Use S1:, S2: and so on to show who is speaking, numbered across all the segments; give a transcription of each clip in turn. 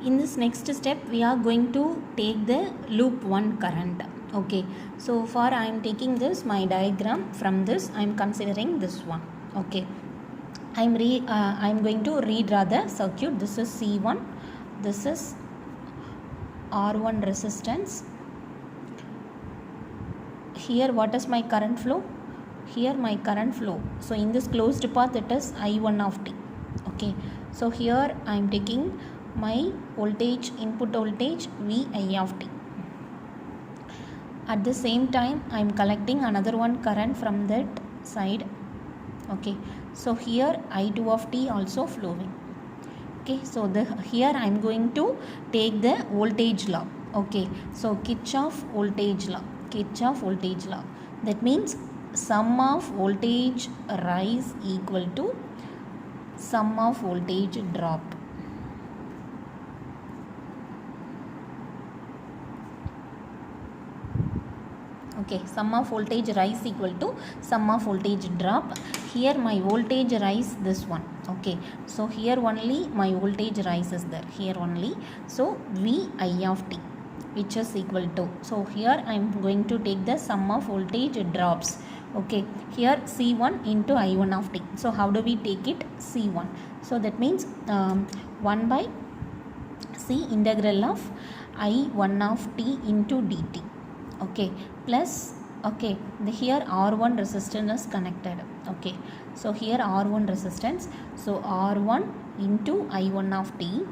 S1: In this next step we are going to take the loop 1 current. Okay, so for I am taking this my diagram. From this I am considering this one. Okay, I am going to redraw the circuit. This is C1, this is R1 resistance. Here what is my current flow? Here my current flow. So in this closed path it is I1 of t. Okay, so here I am taking my voltage, input voltage Vi of t. At the same time I am collecting another one current from that side. Okay, so here I2 of t also flowing. Okay, so here I am going to take the voltage law. Okay, so Kirchhoff voltage law. That means sum of voltage rise equal to sum of voltage drop. Okay, sum of voltage rise equal to sum of voltage drop. Here my voltage rise this one. Okay, so here only my voltage rise is there, here only. So Vi of t, which is equal to, so here I am going to take the sum of voltage drops. Okay, here C1 into I1 of t. So how do we take it? C1. So that means 1 by C integral of I1 of t into dt. Okay, plus, okay, here R1 resistance is connected. Okay, so here R1 resistance, so R1 into I1 of t.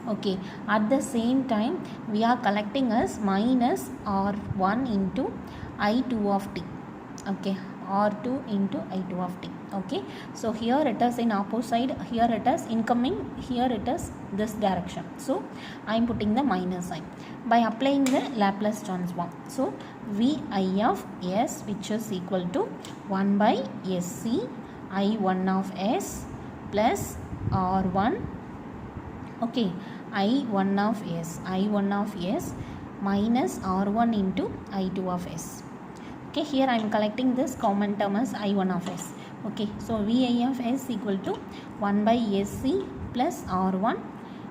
S1: Okay, at the same time we are collecting as minus R1 into I2 of t. Okay, R2 into I2 of t. Okay, so here it is in opposite, here it is incoming, here it is this direction. So I am putting the minus sign by applying the Laplace transform. So Vi of s, which is equal to 1 by Sc I1 of s plus R1. Okay, I1 of s minus R1 into I2 of s. Okay, here I am collecting this common term as I1 of s. Okay, so Vi of s equal to 1 by Sc plus R1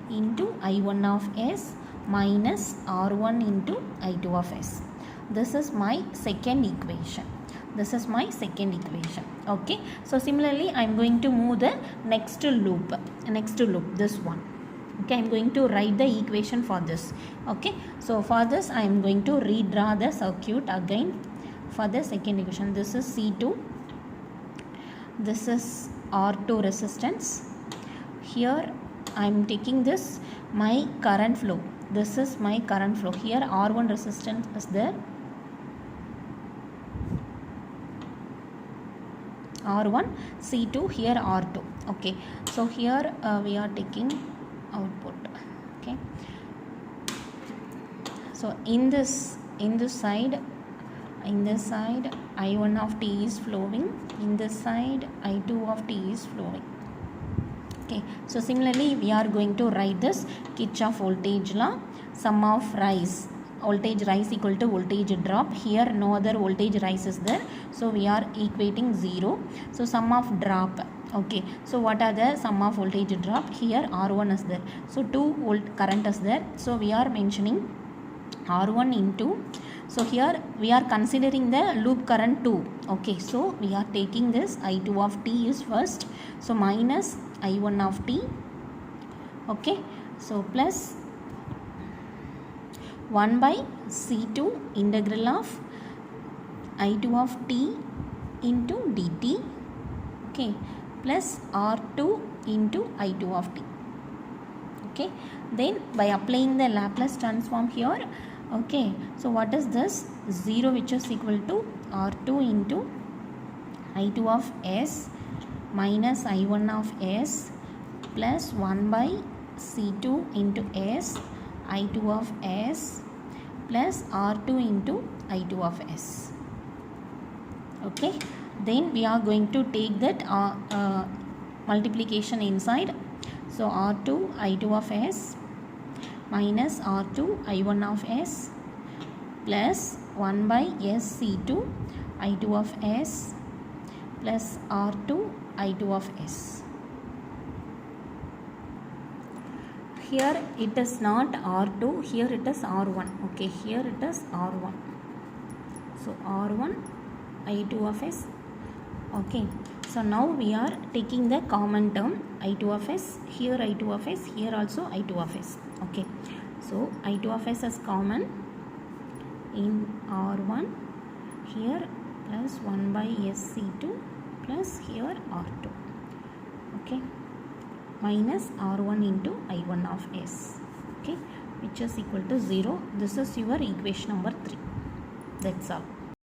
S1: into I1 of s minus R1 into I2 of s. This is my second equation. Okay, so similarly I am going to move the next loop, this one. Okay, I am going to write the equation for this. Okay, so for this I am going to redraw the circuit again. For the second equation, this is C2, this is R2 resistance. Here I am taking this my current flow. This is my current flow. Here R1 resistance is there, R1, C2, here R2. Okay, so here we are taking output. Okay, so in this side I1 of t is flowing, in this side I2 of t is flowing. Okay, so similarly we are going to write this Kirchhoff voltage law. Sum of voltage rise equal to voltage drop. Here no other voltage rise is there, so we are equating 0. So sum of drop. Okay, so what are the sum of voltage drop? Here R1 is there, so 2 volt current is there, so we are mentioning R1 into, so here we are considering the loop current 2. Okay, so we are taking this I2 of t is first, so minus I1 of t. Okay, so plus 1 by C2 integral of I2 of t into dt. Okay, plus R2 into I2 of t. Okay, then by applying the Laplace transform here. Okay, so what is this? 0, which is equal to R2 into I2 of s minus I1 of s plus 1 by C2 into s I2 of s plus R2 into I2 of s. Okay, then we are going to take that multiplication inside. So R2 I2 of s minus R2 I1 of s plus 1 by SC2 I2 of s plus R2 I2 of s. here it is not R2, here it is R1. Okay, here it is R1. So R1 I2 of s. Okay, so now we are taking the common term I2 of s, here I2 of s, here also I2 of s. Okay, so I2 of s is common in R1, here plus 1 by SC2 plus here R2. Okay, minus R1 into I1 of s. Okay, which is equal to 0. This is your equation number 3. That's all.